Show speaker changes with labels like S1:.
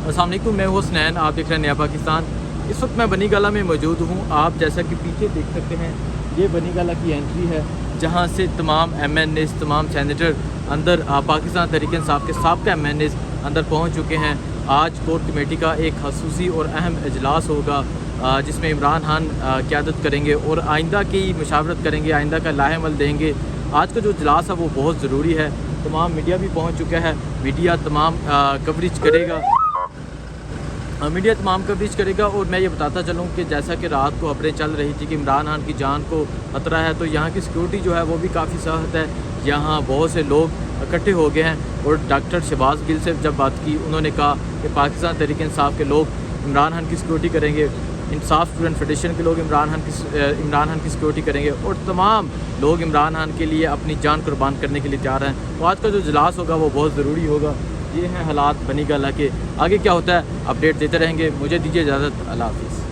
S1: अस्सलाम वालेकुम, मैं हूं हुसनैन, आप देख रहे हैं नया पाकिस्तान। इस वक्त मैं बनी गाला में मौजूद हूं। आप जैसा कि पीछे देख सकते हैं, ये बनी गाला की एंट्री है जहां से तमाम MNAs, तमाम सेनेटर अंदर पाकिस्तान तहरीक इंसाफ के साबिक़ा MNAs अंदर पहुंच चुके हैं। आज कोर कमेटी का एक खसूसी और अहम इजलास होगा जिसमें इमरान खान क़यादत करेंगे और आइंदा की मशावरत करेंगे, आइंदा का लाहेमल देंगे। आज का जो इजलास है वो बहुत ज़रूरी है। तमाम मीडिया भी पहुंच चुका है, मीडिया तमाम कवरेज करेगा, और मैं ये बताता चलूँ कि जैसा कि रात को खबरें चल रही थी कि इमरान खान की जान को खतरा है, तो यहाँ की सिक्योरिटी जो है वो भी काफ़ी सख्त है। यहाँ बहुत से लोग इकट्ठे हो गए हैं और डॉक्टर शहबाज गिल से जब बात की, उन्होंने कहा कि पाकिस्तान तहरीक इंसाफ के लोग इमरान खान की सिक्योरिटी करेंगे, इंसाफ स्टूडेंट फेडरेशन के लोग इमरान खान की सिक्योरिटी करेंगे और तमाम लोग इमरान खान के लिए अपनी जान कुर्बान करने के लिए तैयार हैं। तो आज का जो इजलास होगा वो बहुत ज़रूरी होगा। ये हैं हालात बनी गाला के। आगे क्या होता है अपडेट देते रहेंगे। मुझे दीजिए इजाज़त, अल्लाह हाफ़िज़।